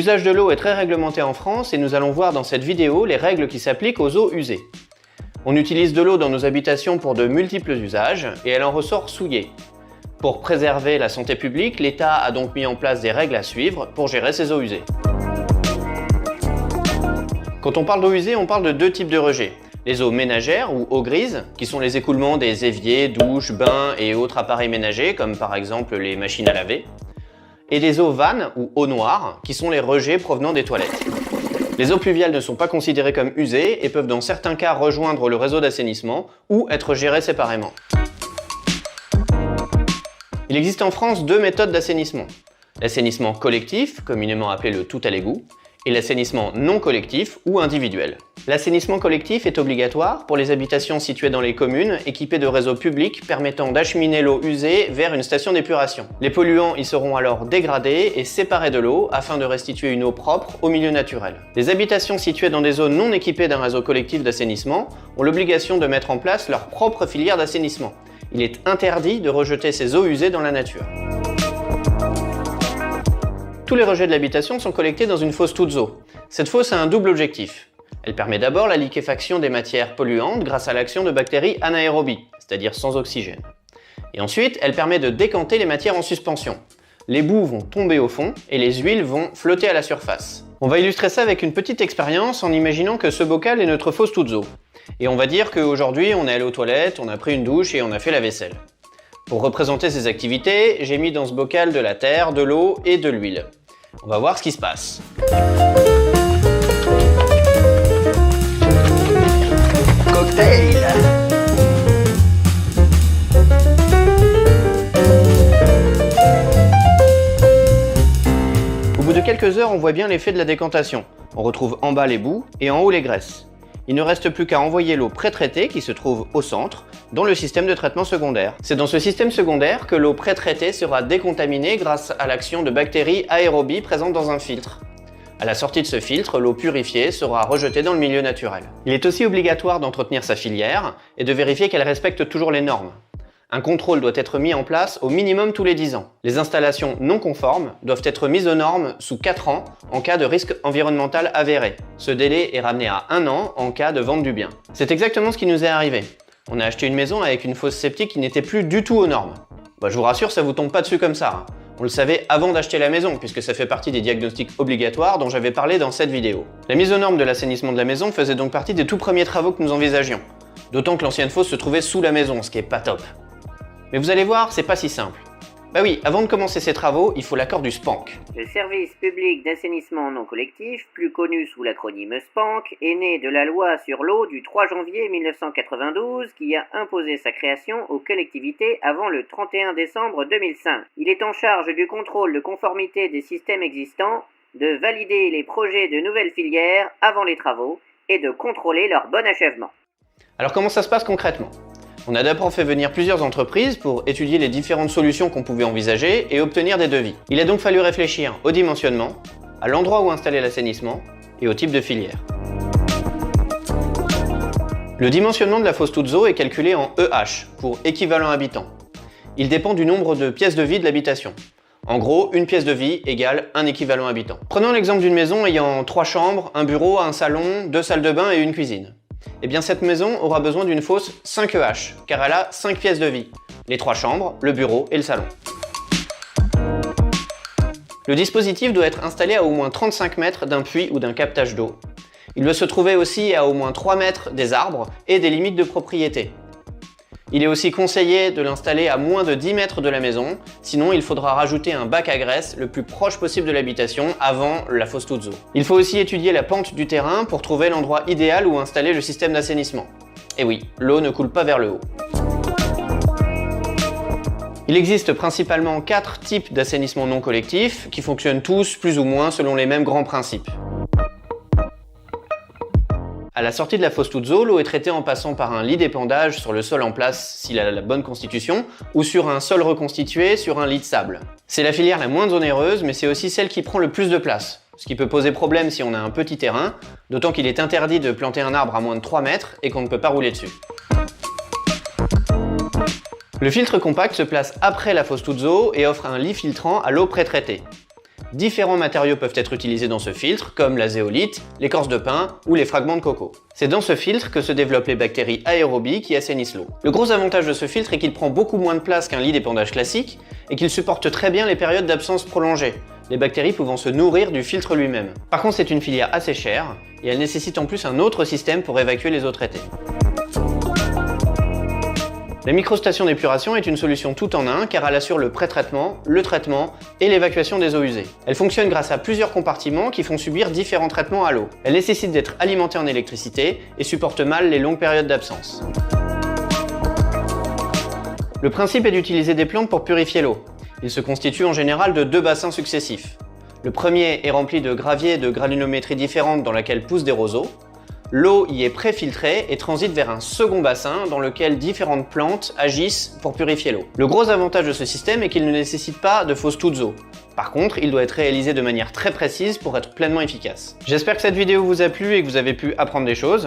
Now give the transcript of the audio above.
L'usage de l'eau est très réglementé en France et nous allons voir dans cette vidéo les règles qui s'appliquent aux eaux usées. On utilise de l'eau dans nos habitations pour de multiples usages et elle en ressort souillée. Pour préserver la santé publique, l'État a donc mis en place des règles à suivre pour gérer ces eaux usées. Quand on parle d'eau usée, on parle de deux types de rejets. Les eaux ménagères ou eaux grises, qui sont les écoulements des éviers, douches, bains et autres appareils ménagers, comme par exemple les machines à laver. Et des eaux vannes ou eaux noires, qui sont les rejets provenant des toilettes. Les eaux pluviales ne sont pas considérées comme usées et peuvent dans certains cas rejoindre le réseau d'assainissement ou être gérées séparément. Il existe en France deux méthodes d'assainissement. L'assainissement collectif, communément appelé le tout à l'égout, et l'assainissement non collectif ou individuel. L'assainissement collectif est obligatoire pour les habitations situées dans les communes équipées de réseaux publics permettant d'acheminer l'eau usée vers une station d'épuration. Les polluants y seront alors dégradés et séparés de l'eau afin de restituer une eau propre au milieu naturel. Les habitations situées dans des zones non équipées d'un réseau collectif d'assainissement ont l'obligation de mettre en place leur propre filière d'assainissement. Il est interdit de rejeter ces eaux usées dans la nature. Tous les rejets de l'habitation sont collectés dans une fosse toutes eaux. Cette fosse a un double objectif. Elle permet d'abord la liquéfaction des matières polluantes grâce à l'action de bactéries anaérobies, c'est-à-dire sans oxygène. Et ensuite, elle permet de décanter les matières en suspension. Les boues vont tomber au fond et les huiles vont flotter à la surface. On va illustrer ça avec une petite expérience en imaginant que ce bocal est notre fosse toutes eaux. Et on va dire qu'aujourd'hui, on est allé aux toilettes, on a pris une douche et on a fait la vaisselle. Pour représenter ces activités, j'ai mis dans ce bocal de la terre, de l'eau et de l'huile. On va voir ce qui se passe. Cocktail! Au bout de quelques heures, on voit bien l'effet de la décantation. On retrouve en bas les boues et en haut les graisses. Il ne reste plus qu'à envoyer l'eau pré-traitée qui se trouve au centre, dans le système de traitement secondaire. C'est dans ce système secondaire que l'eau pré-traitée sera décontaminée grâce à l'action de bactéries aérobies présentes dans un filtre. À la sortie de ce filtre, l'eau purifiée sera rejetée dans le milieu naturel. Il est aussi obligatoire d'entretenir sa filière et de vérifier qu'elle respecte toujours les normes. Un contrôle doit être mis en place au minimum tous les 10 ans. Les installations non conformes doivent être mises aux normes sous 4 ans en cas de risque environnemental avéré. Ce délai est ramené à 1 an en cas de vente du bien. C'est exactement ce qui nous est arrivé. On a acheté une maison avec une fosse septique qui n'était plus du tout aux normes. Je vous rassure, ça vous tombe pas dessus comme ça. On le savait avant d'acheter la maison, puisque ça fait partie des diagnostics obligatoires dont j'avais parlé dans cette vidéo. La mise aux normes de l'assainissement de la maison faisait donc partie des tout premiers travaux que nous envisagions. D'autant que l'ancienne fosse se trouvait sous la maison, ce qui est pas top. Mais vous allez voir, c'est pas si simple. Bah oui, avant de commencer ces travaux, il faut l'accord du SPANC. Le service public d'assainissement non collectif, plus connu sous l'acronyme SPANC, est né de la loi sur l'eau du 3 janvier 1992 qui a imposé sa création aux collectivités avant le 31 décembre 2005. Il est en charge du contrôle de conformité des systèmes existants, de valider les projets de nouvelles filières avant les travaux et de contrôler leur bon achèvement. Alors comment ça se passe concrètement ? On a d'abord fait venir plusieurs entreprises pour étudier les différentes solutions qu'on pouvait envisager et obtenir des devis. Il a donc fallu réfléchir au dimensionnement, à l'endroit où installer l'assainissement et au type de filière. Le dimensionnement de la fosse toutes eaux est calculé en EH, pour équivalent habitant. Il dépend du nombre de pièces de vie de l'habitation. En gros, une pièce de vie égale un équivalent habitant. Prenons l'exemple d'une maison ayant 3 chambres, un bureau, un salon, 2 salles de bain et une cuisine. Eh bien cette maison aura besoin d'une fosse 5EH, car elle a 5 pièces de vie, les 3 chambres, le bureau et le salon. Le dispositif doit être installé à au moins 35 mètres d'un puits ou d'un captage d'eau. Il doit se trouver aussi à au moins 3 mètres des arbres et des limites de propriété. Il est aussi conseillé de l'installer à moins de 10 mètres de la maison, sinon il faudra rajouter un bac à graisse le plus proche possible de l'habitation avant la fosse toutes eaux. Il faut aussi étudier la pente du terrain pour trouver l'endroit idéal où installer le système d'assainissement. Et oui, l'eau ne coule pas vers le haut. Il existe principalement 4 types d'assainissement non collectif qui fonctionnent tous plus ou moins selon les mêmes grands principes. À la sortie de la fosse toutes eaux, l'eau est traitée en passant par un lit d'épandage sur le sol en place s'il a la bonne constitution, ou sur un sol reconstitué sur un lit de sable. C'est la filière la moins onéreuse, mais c'est aussi celle qui prend le plus de place, ce qui peut poser problème si on a un petit terrain, d'autant qu'il est interdit de planter un arbre à moins de 3 mètres et qu'on ne peut pas rouler dessus. Le filtre compact se place après la fosse toutes eaux et offre un lit filtrant à l'eau pré-traitée. Différents matériaux peuvent être utilisés dans ce filtre, comme la zéolite, l'écorce de pin ou les fragments de coco. C'est dans ce filtre que se développent les bactéries aérobies qui assainissent l'eau. Le gros avantage de ce filtre est qu'il prend beaucoup moins de place qu'un lit d'épandage classique et qu'il supporte très bien les périodes d'absence prolongées, les bactéries pouvant se nourrir du filtre lui-même. Par contre, c'est une filière assez chère et elle nécessite en plus un autre système pour évacuer les eaux traitées. La microstation d'épuration est une solution tout en un car elle assure le pré-traitement, le traitement et l'évacuation des eaux usées. Elle fonctionne grâce à plusieurs compartiments qui font subir différents traitements à l'eau. Elle nécessite d'être alimentée en électricité et supporte mal les longues périodes d'absence. Le principe est d'utiliser des plantes pour purifier l'eau. Il se constitue en général de 2 bassins successifs. Le premier est rempli de graviers de granulométrie différente dans laquelle poussent des roseaux. L'eau y est pré-filtrée et transite vers un second bassin dans lequel différentes plantes agissent pour purifier l'eau. Le gros avantage de ce système est qu'il ne nécessite pas de fausses toutes eaux. Par contre, il doit être réalisé de manière très précise pour être pleinement efficace. J'espère que cette vidéo vous a plu et que vous avez pu apprendre des choses.